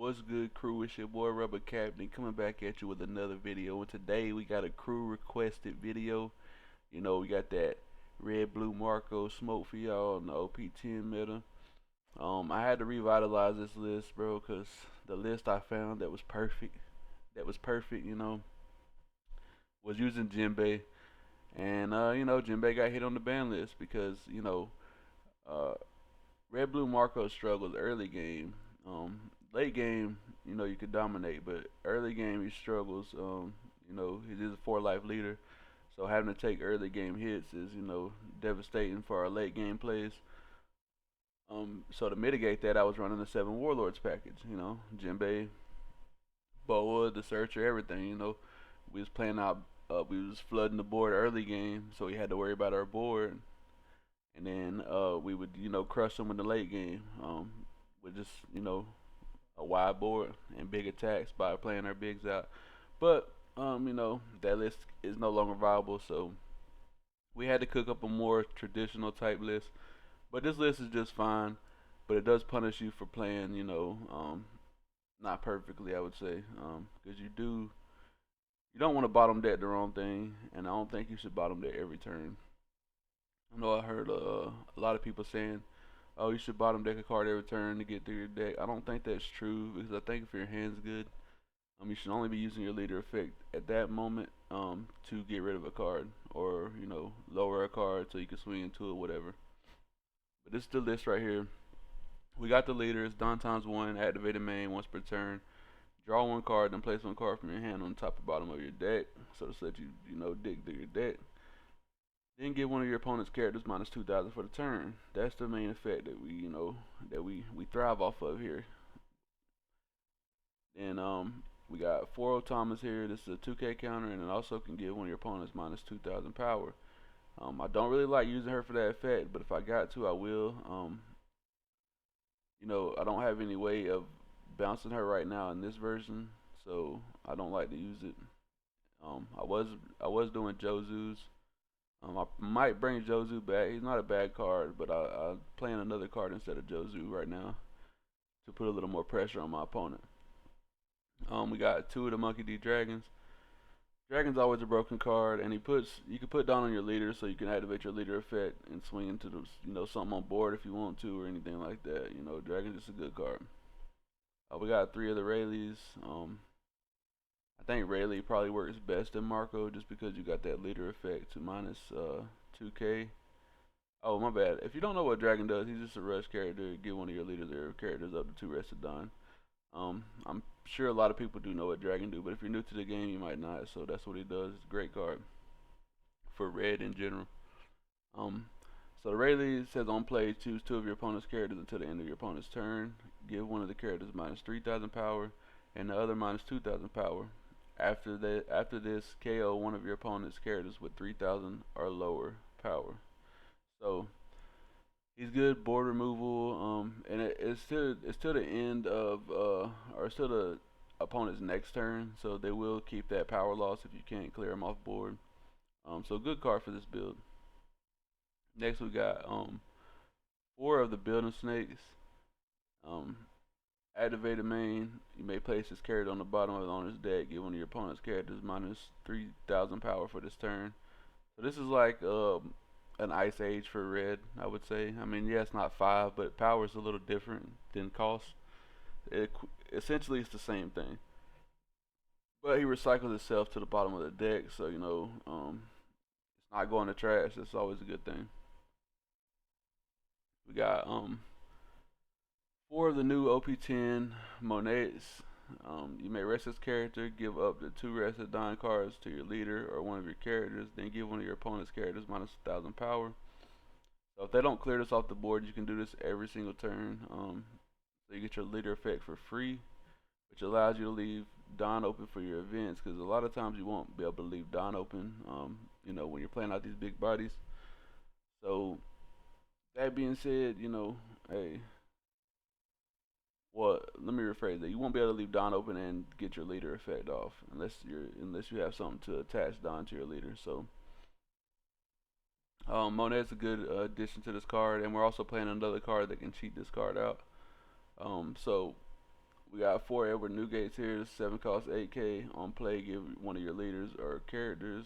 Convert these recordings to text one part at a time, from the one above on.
What's good, crew? It's your boy Rubber Captain coming back at you with another video. And today we got a crew requested video. We got that red blue Marco smoke for y'all on the OP10 meta. I had to revitalize this list, bro, because the list I found that was perfect, was using Jinbei. And, Jinbei got hit on the ban list because, uh, red blue Marco struggles early game. Late game, you could dominate, but early game he struggles. He is a 4 life leader, so having to take early game hits is, devastating for our late game plays. So to mitigate that, I was running the 7 Warlords package. Jinbei, Boa, the Searcher, everything. We was playing out. We was flooding the board early game, so we had to worry about our board, and then we would, crush them in the late game. With just, a wide board and big attacks by playing our bigs out. But that list is no longer viable, so we had to cook up a more traditional type list. But this list is just fine, but it does punish you for playing, not perfectly, I would say, because you don't want to bottom deck the wrong thing, and I don't think you should bottom deck every turn. I know I heard a lot of people saying, oh, you should bottom deck a card every turn to get through your deck. I don't think that's true, because I think if your hand's good, you should only be using your leader effect at that moment to get rid of a card, or lower a card so you can swing into it, whatever. But this is the list right here. We got the leaders. Don times 1, activated main once per turn. Draw 1 card, then place 1 card from your hand on the top or bottom of your deck, so to let you dig through your deck. Then give one of your opponent's characters minus 2,000 for the turn. That's the main effect that we thrive off of here. Then we got 4 Thomas here. This is a 2K counter, and it also can give one of your opponents minus 2,000 power. I don't really like using her for that effect, but if I got to, I will. I don't have any way of bouncing her right now in this version, so I don't like to use it. I was doing Jozu's. I might bring Jozu back. He's not a bad card, but I'm playing another card instead of Jozu right now to put a little more pressure on my opponent. We got 2 of the Monkey D Dragons. Dragon's always a broken card, and you can put down on your leader, so you can activate your leader effect and swing into something on board if you want to, or anything like that. Dragon's just a good card. We got 3 of the Rayleighs. I think Rayleigh probably works best in Marco just because you got that leader effect to minus 2k. Oh, my bad. If you don't know what Dragon does, he's just a rush character. Give one of your leaders or characters up to 2 rested Don. I'm sure a lot of people do know what Dragon do, but if you're new to the game, you might not. So that's what he does. It's a great card for red in general. So the Rayleigh says on play, choose 2 of your opponent's characters until the end of your opponent's turn. Give one of the characters minus 3,000 power, and the other minus 2,000 power. After this, KO one of your opponent's characters with 3,000 or lower power. So he's good board removal, and it's till the end of or it's till the opponent's next turn, so they will keep that power loss if you can't clear them off board. So good card for this build. Next we got 4 of the building snakes. Activated main, you may place this character on the bottom of the owner's deck. Give one of your opponent's characters minus 3,000 power for this turn. So this is like an Ice Age for red, I would say. I mean, yeah, it's not 5, but power is a little different than cost. Essentially, it's the same thing. But he recycles itself to the bottom of the deck, so it's not going to trash. That's always a good thing. We got 4 of the new OP10 Monets. You may rest this character, give up to 2 rested Don cards to your leader or one of your characters, then give one of your opponent's characters minus 1,000 power. So if they don't clear this off the board, you can do this every single turn. So you get your leader effect for free, which allows you to leave Don open for your events, because a lot of times you won't be able to leave Don open, when you're playing out these big bodies. So that being said, hey, well, let me rephrase that. You won't be able to leave Don open and get your leader effect off unless you have something to attach Don to your leader. So Monet's a good addition to this card, and we're also playing another card that can cheat this card out. So We got 4 Edward Newgates here. 7 cost 8k. On play, give one of your leaders or characters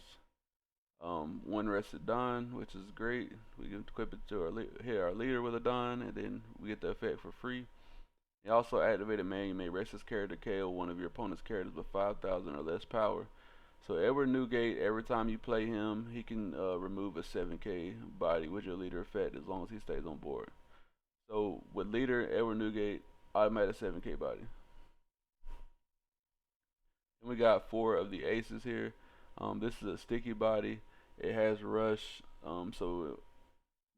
1 rested Don, which is great. We can equip it to hit our leader with a Don, and then we get the effect for free. You also activated man, you may rest this character KO one of your opponent's characters with 5,000 or less power. So Edward Newgate, every time you play him, he can remove a 7k body with your leader effect as long as he stays on board. So with leader Edward Newgate, automatic 7k body. And we got 4 of the aces here. This is a sticky body. It has rush. So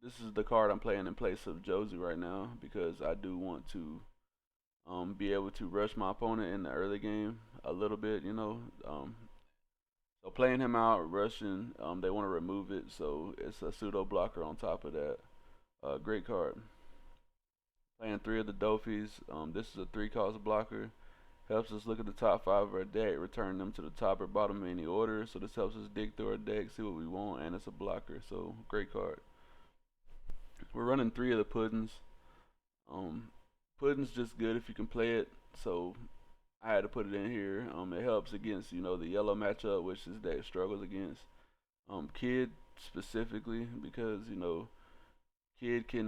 this is the card I'm playing in place of Josie right now because I do want to be able to rush my opponent in the early game a little bit, you know. So playing him out, rushing, they want to remove it, so it's a pseudo blocker on top of that. Great card. Playing 3 of the Dofies. This is a 3 cost blocker. Helps us look at the top 5 of our deck, return them to the top or bottom of any order. So this helps us dig through our deck, see what we want, and it's a blocker. So great card. We're running 3 of the Puddins. Puddin's just good if you can play it, so I had to put it in here. It helps against, you know, the yellow matchup, which this deck struggles against. Kid specifically because, you know, Kid can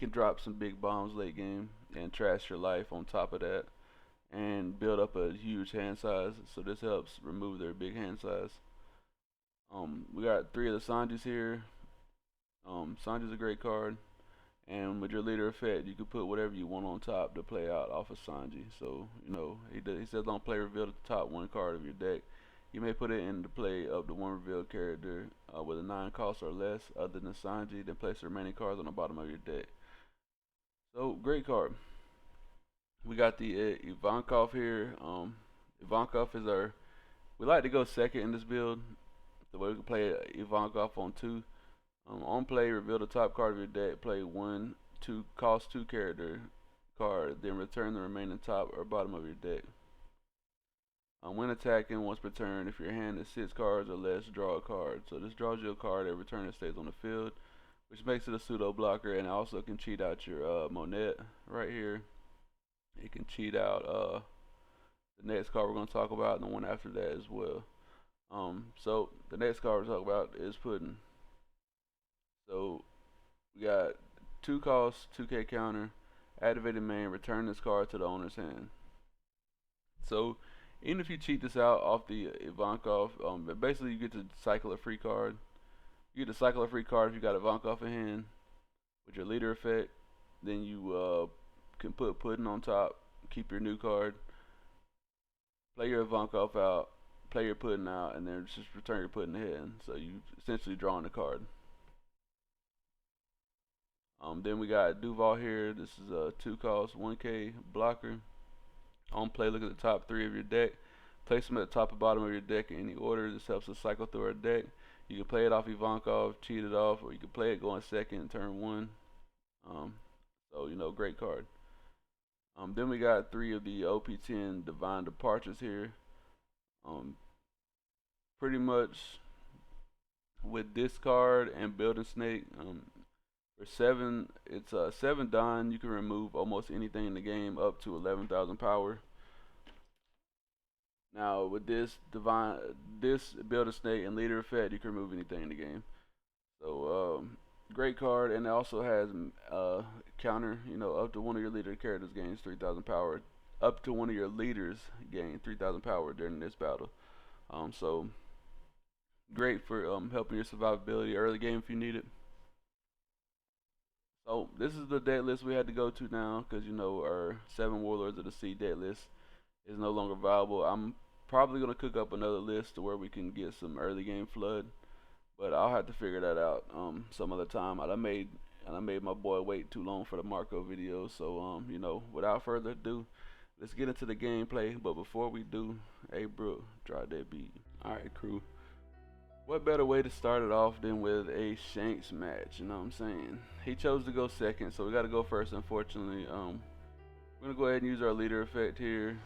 drop some big bombs late game and trash your life on top of that and build up a huge hand size. So this helps remove their big hand size. We got 3 of the Sanjis here. Sanji's a great card. And with your leader effect, you can put whatever you want on top to play out off of Sanji. So, you know, he says don't play reveal the top 1 card of your deck. You may put it into play of the 1 revealed character with a 9 cost or less other than Sanji, then place the remaining cards on the bottom of your deck. So, great card. We got the Ivankov here. Ivankov is we like to go second in this build. The way we can play Ivankov on 2. On play, reveal the top card of your deck, play 1 cost 2 character card, then return the remaining top or bottom of your deck. When attacking, once per turn, if your hand is 6 cards or less, draw a card. So this draws you a card every turn it stays on the field, which makes it a pseudo blocker, and also can cheat out your Monet right here. It can cheat out the next card we're going to talk about and the one after that as well. So the next card we're talking about is Puddin'. So we got 2 costs, 2k counter, activated main, return this card to the owner's hand. So even if you cheat this out off the Ivankov, basically you get to cycle a free card. You get to cycle a free card if you got Ivankov in hand with your leader effect. Then you can put Puddin' on top, keep your new card, play your Ivankov out, play your Puddin' out, and then just return your Puddin' hand. So you essentially drawing the card. Then we got Duval here. This is a 2 cost 1k blocker. On play, look at the top 3 of your deck. Place them at the top and bottom of your deck in any order. This helps us cycle through our deck. You can play it off Ivankov, cheat it off, or you can play it going second, turn 1. So, you know, great card. Then we got 3 of the OP10 Divine Departures here. Pretty much with this card and Building Snake, for 7, it's 7 Don. You can remove almost anything in the game up to 11,000 power. Now with this Builder Snake and Leader effect, you can remove anything in the game. So great card, and it also has counter. You know, up to one of your leader characters gains 3,000 power. Up to one of your leaders gain 3,000 power during this battle. So great for helping your survivability early game if you need it. So this is the deck list we had to go to now because, you know, our 7 Warlords of the Sea deck list is no longer viable. I'm probably going to cook up another list to where we can get some early game flood, but I'll have to figure that out some other time. I made my boy wait too long for the Marco video, so you know, without further ado, let's get into the gameplay. But before we do, hey bro, try that beat. Alright crew, what better way to start it off than with a Shanks match, you know what I'm saying? He chose to go second, so we got to go first, unfortunately. We're going to go ahead and use our leader effect here.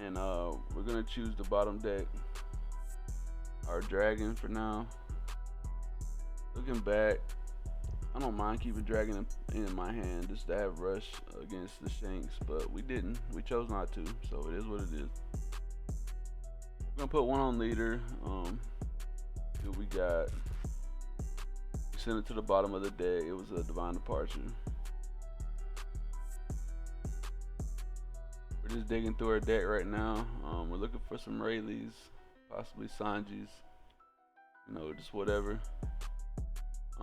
And we're going to choose the bottom deck, our dragon for now. Looking back, I don't mind keeping Dragon in my hand just to have rush against the Shanks, but we didn't. We chose not to, so it is what it is. We're gonna put one on leader. See what we got. We sent it to the bottom of the deck. It was a divine departure. We're just digging through our deck right now. We're looking for some Rayleighs, possibly Sanjis. You know, just whatever.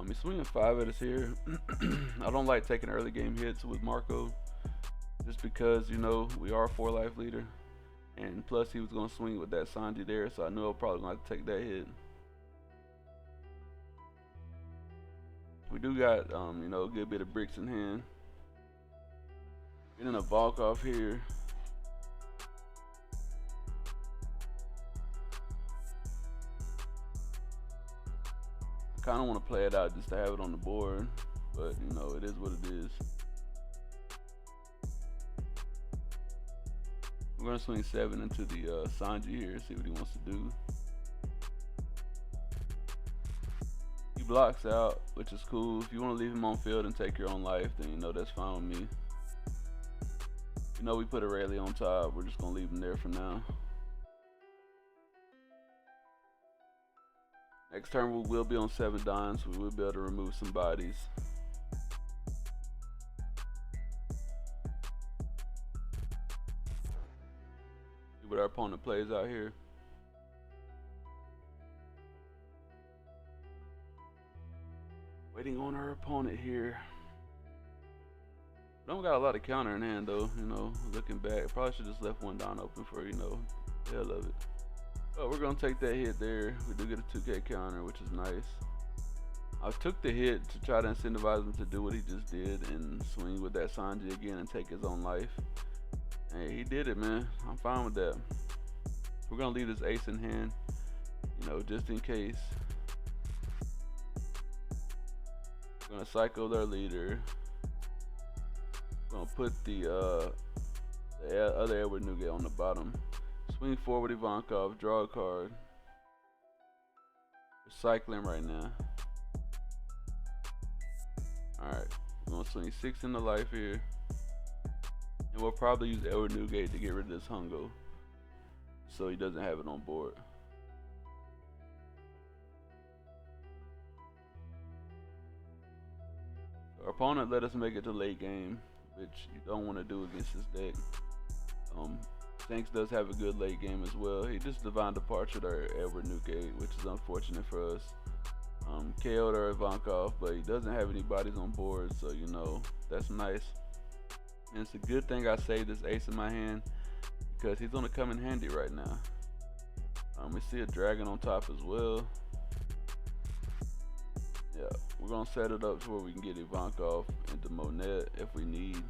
He's swinging 5 at us here. I don't like taking early game hits with Marco, just because, you know, we are a 4-life leader, and plus he was gonna swing with that Sanji there, so I knew I was probably gonna have to take that hit. We do got, you know, a good bit of bricks in hand. Getting a Volkov here. Kind of want to play it out just to have it on the board, but you know, it is what it is. We're gonna swing 7 into the Sanji here, see what he wants to do. He blocks out, which is cool. If you want to leave him on field and take your own life, then you know that's fine with me. You know, we put a Rayleigh on top. We're just gonna leave him there for now. Next turn we will be on 7 dimes, so we will be able to remove some bodies. See what our opponent plays out here. Waiting on our opponent here. Don't got a lot of counter in hand though, you know, looking back. Probably should just left one down open for, you know, the hell of it. But we're gonna take that hit there. We do get a 2K counter, which is nice. I took the hit to try to incentivize him to do what he just did and swing with that Sanji again and take his own life. And he did it, man. I'm fine with that. We're gonna leave this ace in hand, you know, just in case. We're gonna cycle their leader. We're gonna put the other Edward Newgate on the bottom. Swing forward Ivankov, draw a card. We're cycling right now. Alright, we're gonna swing 6 into life here. And we'll probably use Edward Newgate to get rid of this Hungo, so he doesn't have it on board. Our opponent let us make it to late game, which you don't want to do against this deck. Shanks does have a good late game as well. He just divine departured our Edward Newgate, which is unfortunate for us. KO'd our Ivankov, but he doesn't have any bodies on board, so you know, that's nice. And it's a good thing I saved this ace in my hand, because he's gonna come in handy right now. We see a dragon on top as well. Yeah, we're gonna set it up to where we can get Ivankov into Monet if we need.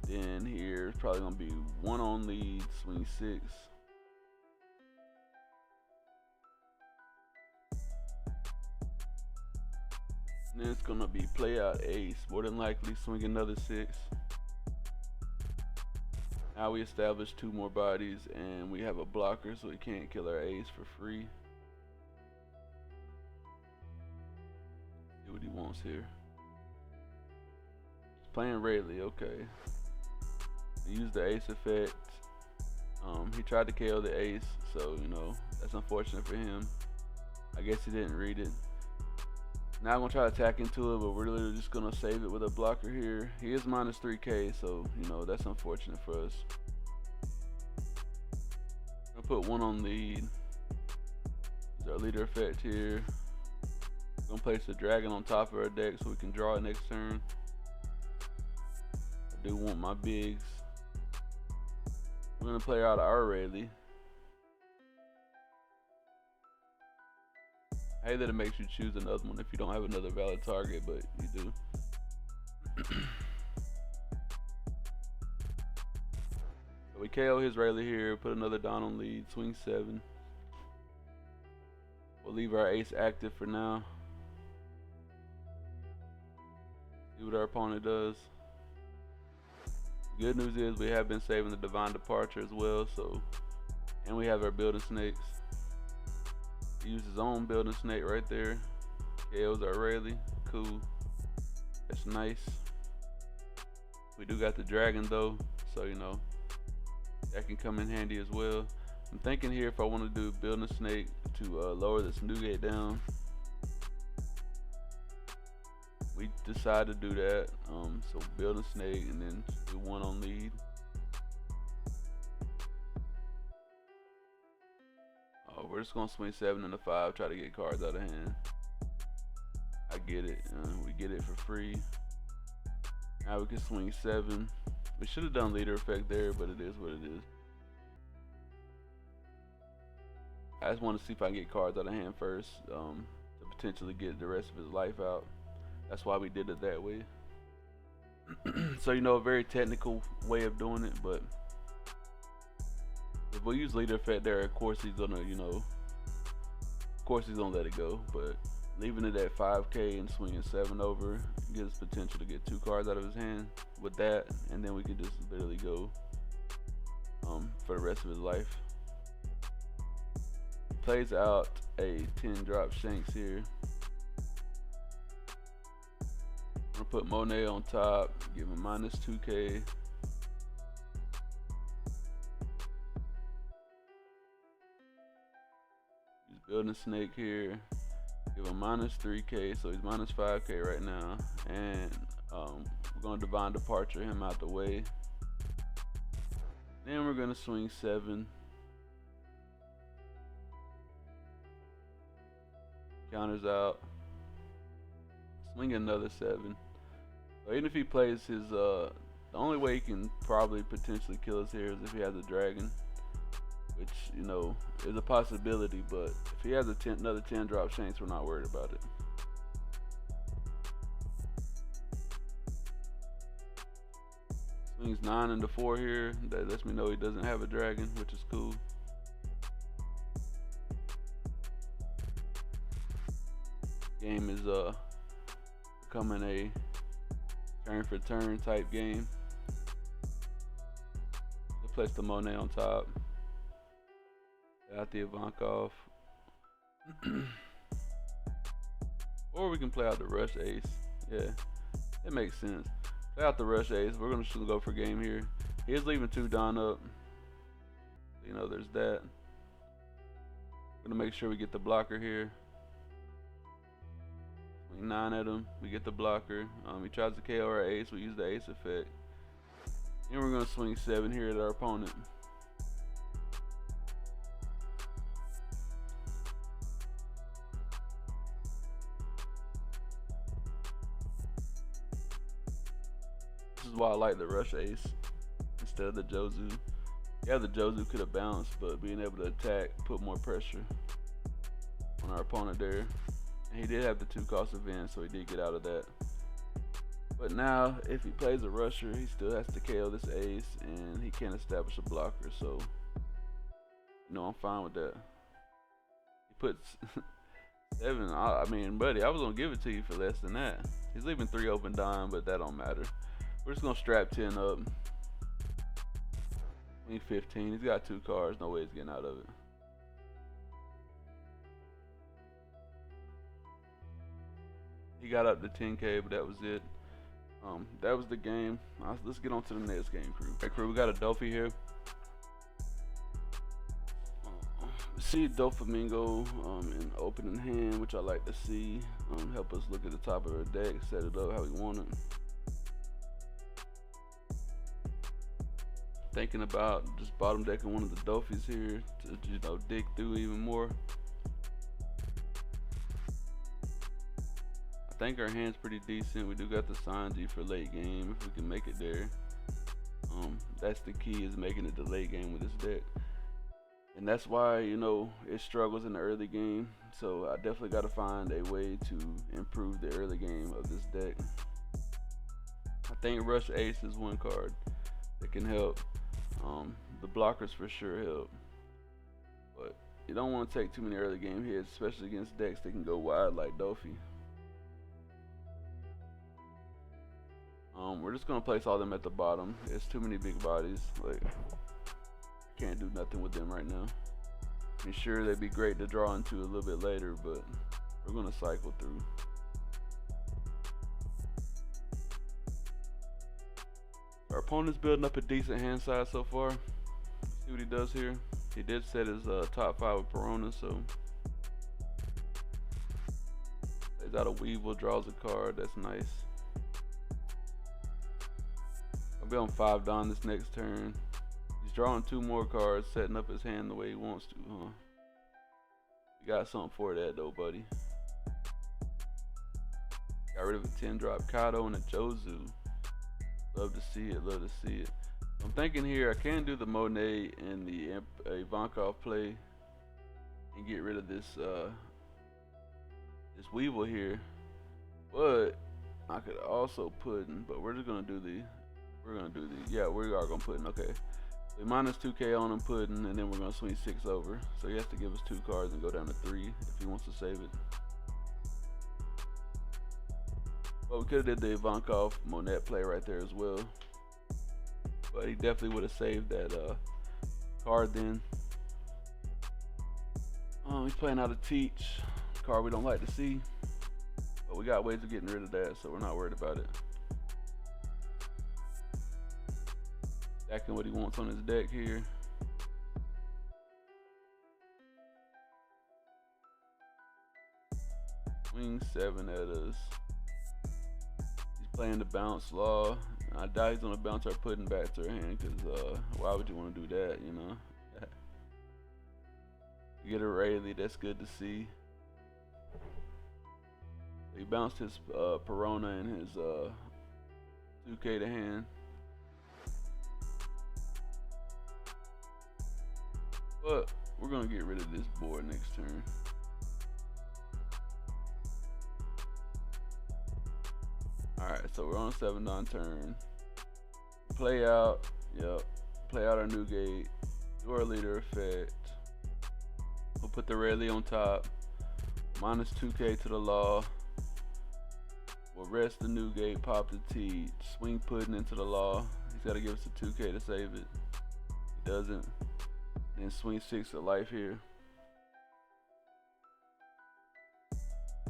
Then here it's probably gonna be 1 on lead, swing 6. And then it's gonna be play out ace, more than likely swing another 6. Now we established 2 more bodies and we have a blocker, so we can't kill our ace for free. See what he wants here. He's playing Rayleigh, okay. He used the ace effect. He tried to KO the ace, so you know, that's unfortunate for him. I guess he didn't read it. Now I'm gonna try to attack into it, but we're literally just gonna save it with a blocker here. He is minus 3K, so you know, that's unfortunate for us. I'm gonna put 1 on lead. Use our leader effect here. We're gonna place the dragon on top of our deck so we can draw it next turn. I do want my bigs. We're gonna play out our Rayleigh. I hate that it makes you choose another one if you don't have another valid target, but you do. So we KO his Rayleigh here, put another down on lead, swing 7. We'll leave our ace active for now. See what our opponent does. Good news is we have been saving the divine departure as well, so, and we have our building snakes. He used his own building snake right there. KO's our Rayleigh. cool. That's nice. We do got the dragon though, so you know that can come in handy as well. I'm thinking here if I want to do building a snake to lower this Nugget down. We decide to do that. So build a snake and then do one on lead. We're just gonna swing 7 and a 5, try to get cards out of hand. I get it. We get it for free. Now we can swing 7. We should have done leader effect there, but it is what it is. I just want to see if I can get cards out of hand first, to potentially get the rest of his life out. That's why we did it that way. So you know, a very technical way of doing it, but if we use leader effect there, of course he's gonna, you know, of course he's gonna let it go. But leaving it at 5k and swinging 7 over gives potential to get 2 cards out of his hand with that, and then we can just literally go for the rest of his life. He plays out a 10 drop Shanks here. I'm gonna put Monet on top, give him minus 2k. He's building a snake here, give him minus 3k, so he's minus 5k right now. And we're gonna divine departure him out the way. Then we're gonna swing 7. Counters out. Swing another 7. So even if he plays his, the only way he can probably potentially kill us here is if he has a dragon, which, you know, is a possibility. But if he has another 10 drop Shanks, we're not worried about it. Swings 9 into 4 here. That lets me know he doesn't have a dragon, which is cool. Game is becoming a turn for turn type game. We'll place the Monet on top. Out the Ivankov. Or we can play out the rush ace. Yeah, it makes sense. Play out the rush ace. We're gonna go for game here. He is leaving 2 Don up. You know, there's that. Gonna make sure we get the blocker here. 9 at him, we get the blocker. He tries to KO our ace, we use the ace effect. And we're gonna swing 7 here at our opponent. This is why I like the rush ace instead of the Jozu. Yeah, the Jozu could have bounced, but being able to attack, put more pressure on our opponent there. He did have the 2 cost event, so he did get out of that. But now, if he plays a rusher, he still has to KO this ace, and he can't establish a blocker. So, you know, I'm fine with that. He puts 7. I mean, buddy, I was gonna give it to you for less than that. He's leaving 3 open dime, but that don't matter. We're just gonna strap 10 up. Swing 15. He's got 2 cards. No way he's getting out of it. He got up to 10k, but that was it. That was the game. Let's get on to the next game, crew. Hey, crew, we got a Dofi here. See Doflamingo in opening hand, which I like to see. Help us look at the top of our deck, set it up how we want it. Thinking about just bottom decking one of the Dofis here to, you know, dig through even more. I think our hand's pretty decent. We do got the Sanji for late game if we can make it there. That's the key, is making it the late game with this deck. And that's why, you know, it struggles in the early game. So I definitely got to find a way to improve the early game of this deck. I think Rush Ace is one card that can help. The blockers for sure help. But you don't want to take too many early game hits, especially against decks that can go wide like Dofi. We're just gonna place all them at the bottom. It's too many big bodies. Like, can't do nothing with them right now. I mean, sure, they'd be great to draw into a little bit later, but we're gonna cycle through. opponent's building up a decent hand size so far. Let's see what he does here. He did set his top 5 with Perona, so plays out a Weevil, draws a card. That's nice. I'll be on 5 Don this next turn. He's drawing 2 more cards, setting up his hand the way he wants to, huh? You got something for that though, buddy. Got rid of a 10-drop Kato and a Jozu. Love to see it, love to see it. I'm thinking here I can do the Monet and the Ivankov play and get rid of this this Weevil here. But I could also put in, but we're just gonna do the yeah, we are gonna put in, okay. So minus 2k on him Puddin', and then we're gonna swing 6 over. So he has to give us 2 cards and go down to 3 if he wants to save it. But we could have did the Ivankov Monet play right there as well. But he definitely would have saved that card then. He's playing out of Teach, card we don't like to see. But we got ways of getting rid of that, so we're not worried about it. Stacking what he wants on his deck here. Swing 7 at us. He's playing the bounce law. I doubt he's gonna bounce our Puddin' back to her hand, because why would you want to do that, you know? You get a Rayleigh, that's good to see. He bounced his Perona and his 2k to hand. But we're gonna get rid of this board next turn. Alright, so we're on a 7 Don turn. Play out, yep. Play out our new gate. Do our leader effect. We'll put the Rayleigh on top. Minus 2k to the law. We'll rest the new gate, pop the Teach. Swing Puddin' into the law. He's gotta give us a 2k to save it. He doesn't. Then swing 6 of life here.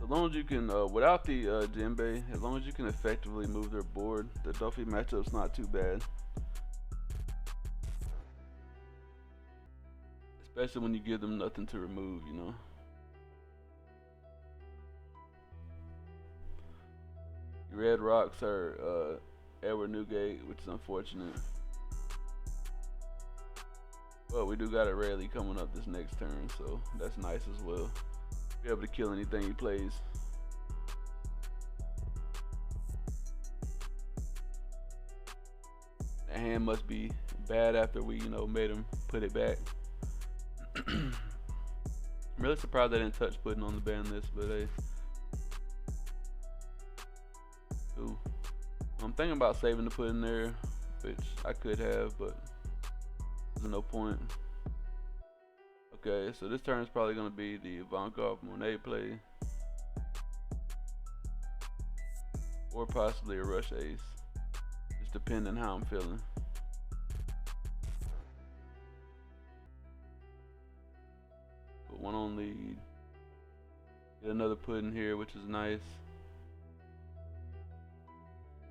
As long as you can, without the Jinbei, as long as you can effectively move their board, the Duffy matchup's not too bad. Especially when you give them nothing to remove, you know. Red rocks are Edward Newgate, which is unfortunate. But we do got a Rayleigh coming up this next turn, so that's nice as well. Be able to kill anything he plays. That hand must be bad after we, you know, made him put it back. I'm really surprised I didn't touch Puddin' on the ban list, but hey. Ooh. I'm thinking about saving the Puddin' there, which I could have, but there's no point. Okay, so this turn is probably going to be the Ivankov Monet play. Or possibly a rush ace. Just depending how I'm feeling. Put 1 on lead. Get another Puddin' here, which is nice.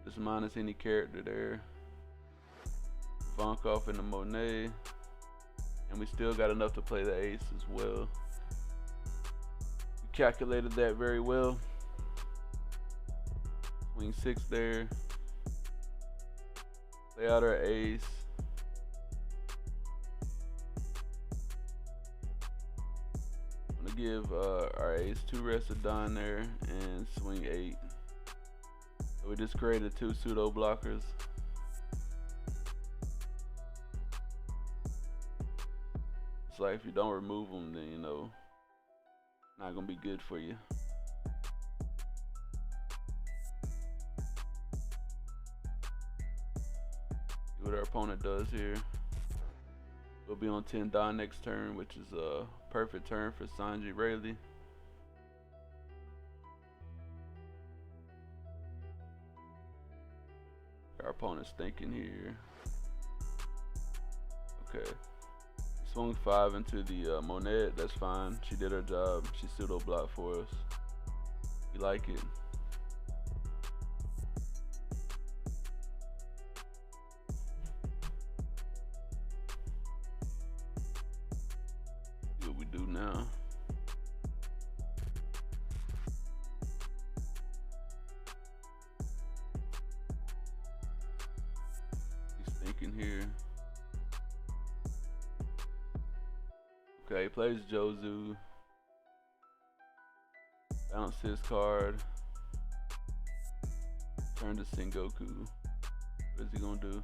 Just minus any character there. Ivankov and the Monet. And we still got enough to play the ace as well. We calculated that very well. Swing 6 there. Play out our ace. I'm gonna give our ace 2 rests of Don there and swing 8. So we just created 2 pseudo blockers. It's like if you don't remove them, then you know, not gonna be good for you. See what our opponent does here. We'll be on 10 Don next turn, which is a perfect turn for Sanji Rayleigh. Our opponent's thinking here. Okay. Swung 5 into the Monet, that's fine. She did her job. She pseudo blocked for us. We like it. bam. He's thinking here. Okay, he plays Jozu. Bounce his card. Turn to Sengoku. What is he gonna do?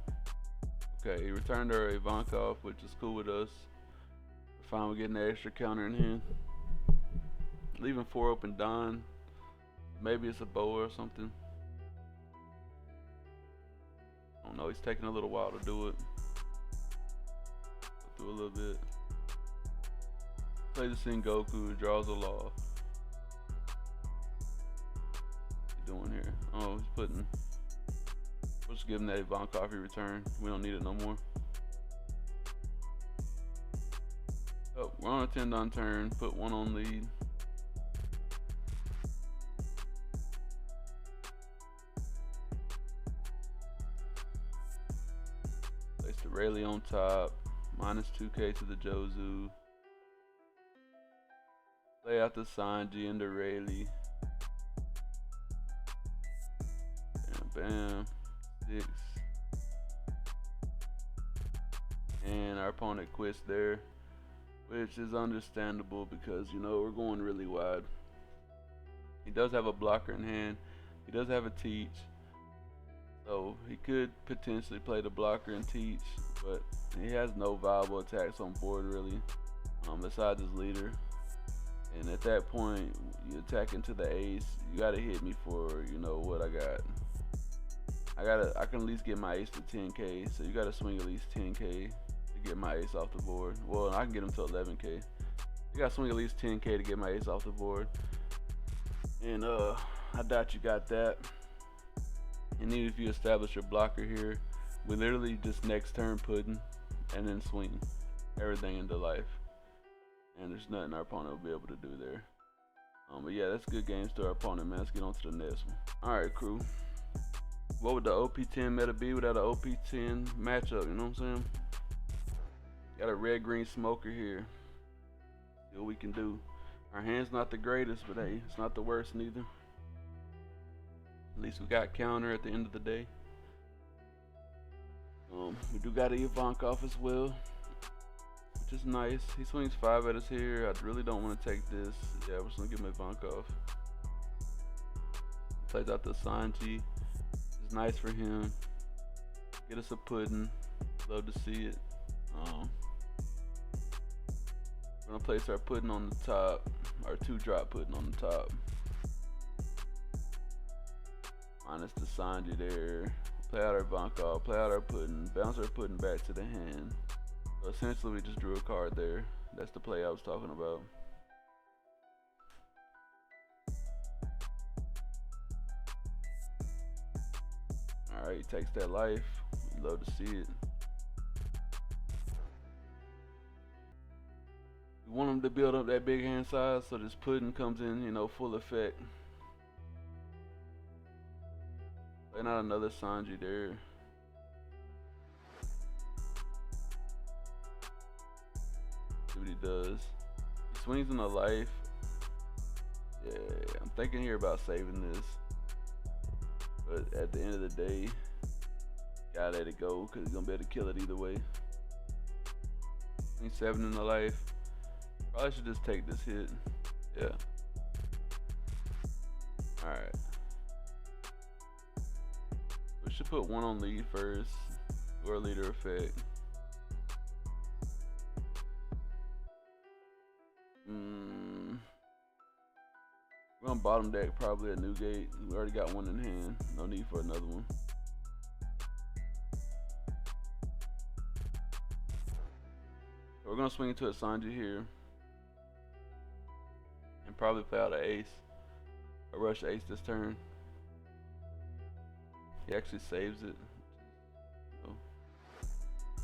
Okay, he returned our Ivankov, which is cool with us. We're fine with getting the extra counter in hand. Leaving 4 open Don. Maybe it's a boa or something. I don't know, he's taking a little while to do it. Go through a little bit. Play the Sengoku, draws a law. What's he doing here? Oh, he's putting. We'll just give him that Ivankov return. We don't need it no more. Oh, we're on a 10 Don turn. Put 1 on lead. Place the Rayleigh on top. Minus 2k to the Jozu. Play out the Sanji and the Rayleigh. Bam, bam. 6. And our opponent quits there, which is understandable because, you know, we're going really wide. He does have a blocker in hand. He does have a teach. So he could potentially play the blocker and teach, but he has no viable attacks on board really, besides his leader. And at that point, you attack into the ace. You gotta hit me for, you know, what I got. I can at least get my ace to 10k, so you gotta swing at least 10k to get my ace off the board. Well, I can get him to 11k. You gotta swing at least 10k to get my ace off the board. And I doubt you got that. And even if you establish your blocker here, we literally just next turn pudding and then swing everything into life. And there's nothing our opponent will be able to do there. But yeah, that's good games to our opponent, man. Let's get on to the next one. Alright, crew. What would the OP10 meta be without an OP10 matchup? You know what I'm saying? Got a red-green smoker here. See what we can do. Our hand's not the greatest, but hey, it's not the worst neither. At least we got counter at the end of the day. We do got a Ivankov as well, which is nice. He swings 5 at us here. I really don't want to take this. Yeah, we're just gonna give him Ivankov. Plays out the Sanji. It's nice for him. Get us a pudding. Love to see it. We're gonna place our pudding on the top. Our 2-drop pudding on the top. Minus the Sanji there. Play out our Ivankov. Play out our pudding. Bounce our pudding back to the hand. So essentially, we just drew a card there. That's the play I was talking about. Alright, he takes that life. We love to see it. We want him to build up that big hand size so this pudding comes in, you know, full effect. Playing out another Sanji there. See what he does. He swings in a life. Yeah, I'm thinking here about saving this. But at the end of the day, gotta let it go because he's gonna be able to kill it either way. Swing 7 in the life. Probably should just take this hit. Yeah. Alright. We should put 1 on lead first, or leader effect. We're on bottom deck, probably a Newgate. We already got 1 in hand. No need for another one. So we're gonna swing into a Sanji here, and probably play out an ace. A rush ace this turn. He actually saves it. Oh.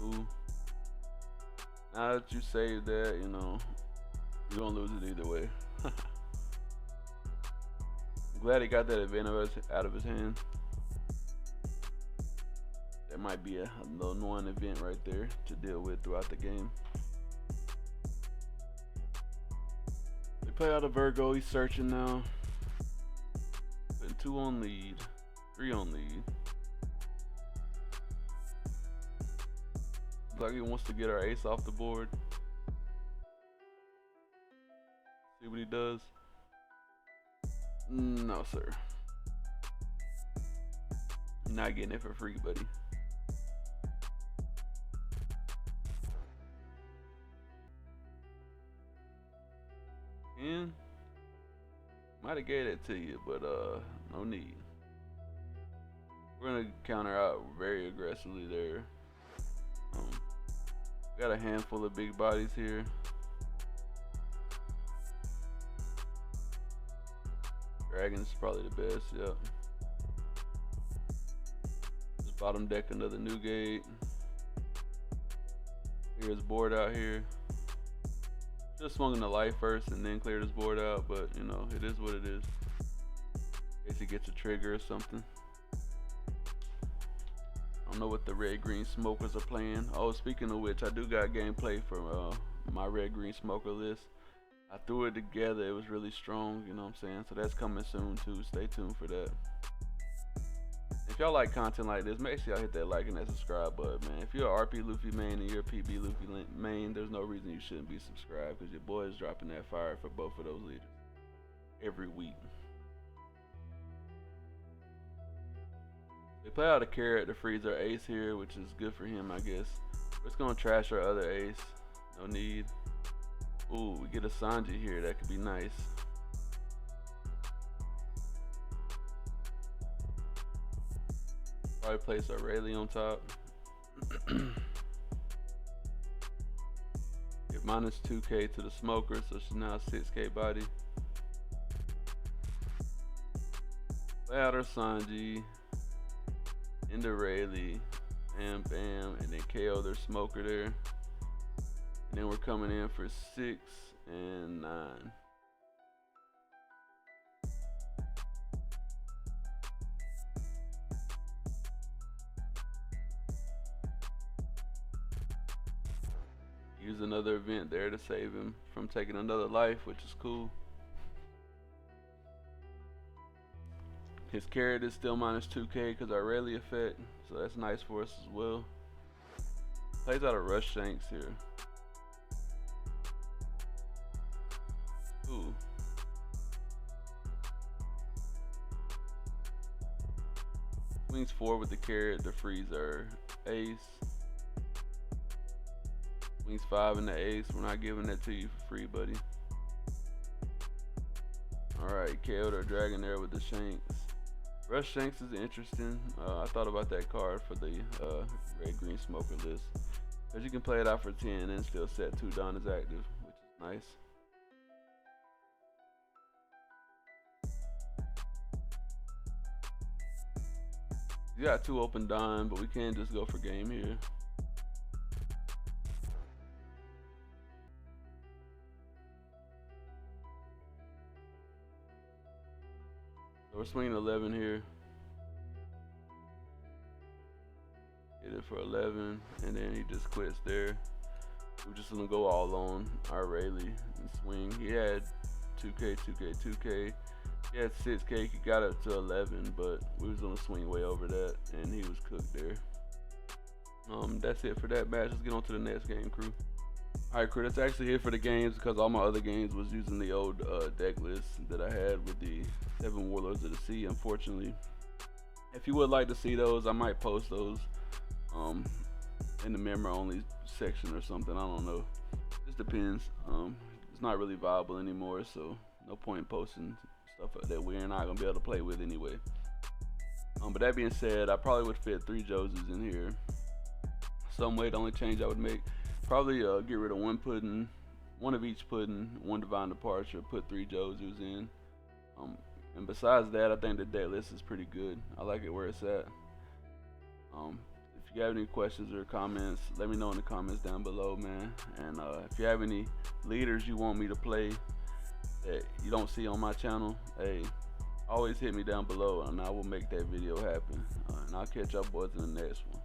Ooh. Now that you saved that, you know, you're gonna lose it either way. I'm glad he got that event out of his hand. That might be a little annoying event right there to deal with throughout the game. play out of Virgo. He's searching now. Putting 2 on lead, 3 on lead. Looks like he wants to get our ace off the board. See what he does. No, sir. You're not getting it for free, buddy. And might have gave that to you, but no need. We're gonna counter out very aggressively there. Got a handful of big bodies here. Dragon's probably the best, yep. Just bottom deck another new gate. Clear his board out here. Just swung in the light first and then cleared his board out, but you know, it is what it is. In case he gets a trigger or something. I don't know what the red-green smokers are playing. Oh, speaking of which, I do got gameplay for my red-green smoker list. I threw it together. It was really strong, you know what I'm saying? So that's coming soon too. Stay tuned for that. If y'all like content like this, make sure y'all hit that like and that subscribe button, man. If you're a RP Luffy main and you're a PB Luffy main, there's no reason you shouldn't be subscribed, because your boy is dropping that fire for both of those leaders every week. They play out a carrot to freeze our ace here, which is good for him, I guess. We're just gonna trash our other ace. No need. Ooh, we get a Sanji here. That could be nice. Probably place our Rayleigh on top. Get minus 2k to the smoker, so she's now a 6k body. Play out our Sanji. Into Rayleigh. Bam, bam. And then KO their smoker there. And then we're coming in for 6 and 9. Use another event there to save him from taking another life, which is cool. His carrot is still minus 2k because our Rayleigh effect, so that's nice for us as well. Plays out a rush Shanks here. Ooh. Swings 4 with the carrot to freeze our ace. Swings 5 in the ace. We're not giving that to you for free, buddy. Alright, KO'd our dragon there with the Shanks. Rush Shanks is interesting. I thought about that card for the red-green smoker list, because you can play it out for 10 and still set 2 down as active, which is nice. You got 2 open dime, but we can't just go for game here. So we're swinging 11 here. Hit it for 11, and then he just quits there. We're just gonna go all on our Rayleigh and swing. He had 2k, 2k, 2k. He had 6k, he got up to 11, but we was gonna swing way over that, and he was cooked there. That's it for that match. Let's get on to the next game, crew. Alright, crew, that's actually it for the games, because all my other games was using the old deck list that I had with the 7 Warlords of the Sea, unfortunately. If you would like to see those, I might post those in the member only section or something. I don't know. Just depends. It's not really viable anymore, so no point in posting stuff that we're not gonna be able to play with anyway. But that being said, I probably would fit 3 Joses in here some way. The only change I would make, probably get rid of 1 pudding, 1 of each pudding, 1 divine departure, put 3 Josus in. And besides that, I think the deck list is pretty good. I like it where it's at. If you have any questions or comments, let me know in the comments down below, man. And if you have any leaders you want me to play that you don't see on my channel, hey, always hit me down below and I will make that video happen. And I'll catch y'all boys in the next one.